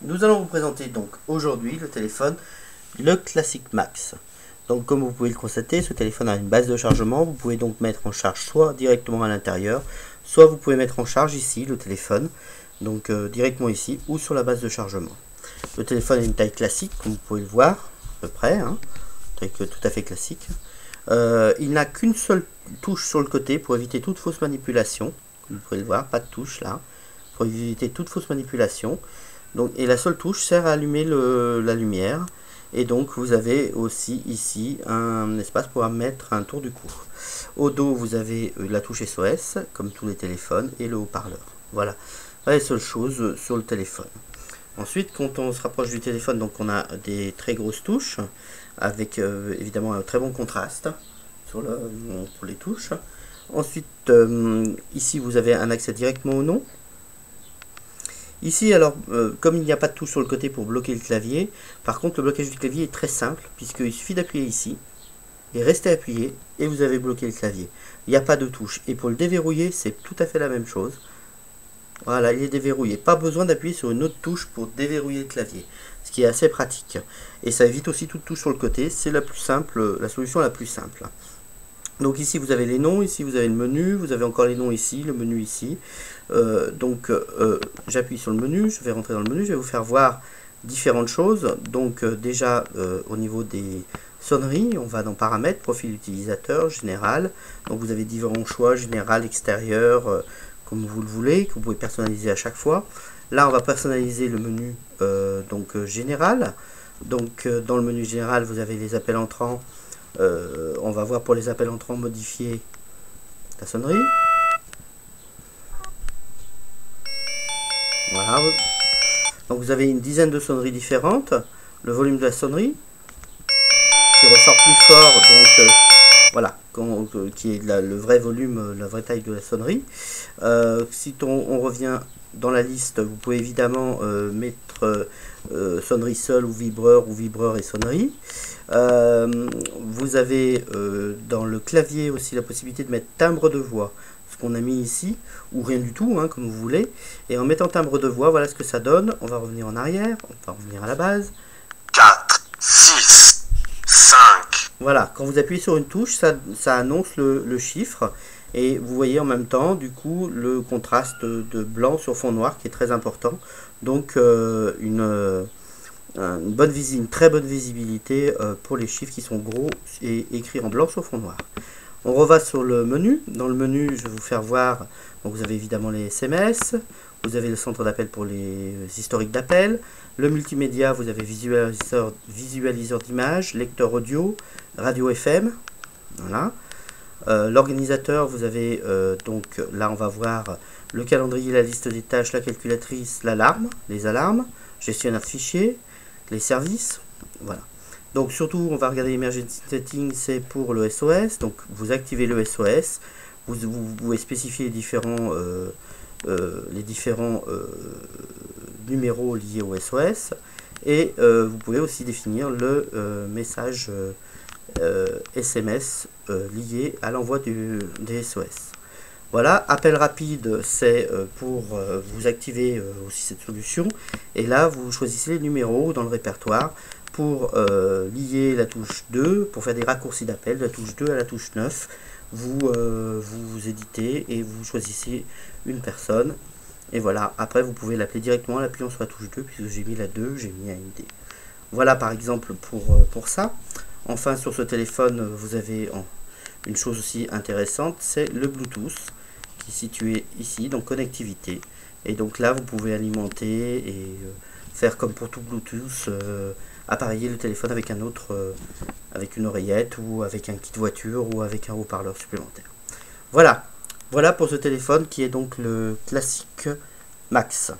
Nous allons vous présenter donc aujourd'hui le téléphone, le Classic Max. Donc comme vous pouvez le constater, ce téléphone a une base de chargement. Vous pouvez donc mettre en charge soit directement à l'intérieur, soit vous pouvez mettre en charge ici le téléphone, donc directement ici ou sur la base de chargement. Le téléphone a une taille classique, comme vous pouvez le voir, à peu près, taille tout à fait classique. Il n'a qu'une seule touche sur le côté pour éviter toute fausse manipulation. Comme vous pouvez le voir, pas de touche là, pour éviter toute fausse manipulation. Donc, et la seule touche sert à allumer la lumière. Et donc vous avez aussi ici un espace pour mettre un tour du cou. Au dos vous avez la touche SOS comme tous les téléphones et le haut-parleur. Voilà les seules choses sur le téléphone. Ensuite quand on se rapproche du téléphone, donc on a des très grosses touches avec évidemment un très bon contraste sur les touches. Ensuite ici vous avez un accès directement au nom. Ici, alors, comme il n'y a pas de touche sur le côté pour bloquer le clavier, par contre, le blocage du clavier est très simple, puisqu'il suffit d'appuyer ici, et rester appuyé, et vous avez bloqué le clavier. Il n'y a pas de touche. Et pour le déverrouiller, c'est tout à fait la même chose. Voilà, il est déverrouillé. Pas besoin d'appuyer sur une autre touche pour déverrouiller le clavier, ce qui est assez pratique. Et ça évite aussi toute touche sur le côté, c'est la plus simple, la solution la plus simple. Donc ici vous avez les noms, ici vous avez le menu, vous avez encore les noms ici, le menu ici. J'appuie sur le menu, je vais rentrer dans le menu, je vais vous faire voir différentes choses. Donc déjà au niveau des sonneries, on va dans paramètres, profil utilisateur, général. Donc vous avez différents choix, général, extérieur, comme vous le voulez, que vous pouvez personnaliser à chaque fois. Là on va personnaliser le menu général. Donc dans le menu général vous avez les appels entrants. On va voir pour les appels entrants modifier la sonnerie. Voilà. Donc vous avez une dizaine de sonneries différentes. Le volume de la sonnerie qui ressort plus fort, donc voilà, qui est le vrai volume, la vraie taille de la sonnerie. Si on revient dans la liste, vous pouvez évidemment mettre sonnerie seule ou vibreur et sonnerie. Vous avez dans le clavier aussi la possibilité de mettre timbre de voix, ce qu'on a mis ici, ou rien du tout, comme vous voulez. Et en mettant timbre de voix, voilà ce que ça donne. On va revenir en arrière, on va revenir à la base. 4, 6, 5. Voilà, quand vous appuyez sur une touche, ça annonce le chiffre. Et vous voyez en même temps, du coup, le contraste de blanc sur fond noir qui est très important. Donc, une très bonne visibilité pour les chiffres qui sont gros et écrits en blanc sur fond noir. On reva sur le menu. Dans le menu, je vais vous faire voir. Donc, vous avez évidemment les SMS. Vous avez le centre d'appel pour les historiques d'appel. Le multimédia, vous avez visualiseur d'images, lecteur audio, radio FM. Voilà. L'organisateur, vous avez donc là on va voir le calendrier, la liste des tâches, la calculatrice, l'alarme, les alarmes, gestionnaire de fichiers, les services, voilà. Donc surtout on va regarder Emergency Setting, c'est pour le SOS, donc vous activez le SOS, vous pouvez spécifier les différents numéros liés au SOS, et vous pouvez aussi définir le message SMS lié à l'envoi des SOS. Voilà, appel rapide, c'est pour vous activer aussi cette solution. Et là, vous choisissez les numéros dans le répertoire pour lier la touche 2, pour faire des raccourcis d'appel, de la touche 2 à la touche 9. Vous éditez et vous choisissez une personne. Et voilà, après vous pouvez l'appeler directement en appuyant sur la touche 2, puisque j'ai mis la 2, j'ai mis AMD. Voilà par exemple pour ça. Enfin, sur ce téléphone, vous avez une chose aussi intéressante, c'est le Bluetooth qui est situé ici, donc connectivité. Et donc là, vous pouvez alimenter et faire comme pour tout Bluetooth, appareiller le téléphone avec avec une oreillette ou avec un kit voiture ou avec un haut-parleur supplémentaire. Voilà pour ce téléphone qui est donc le Classic Max.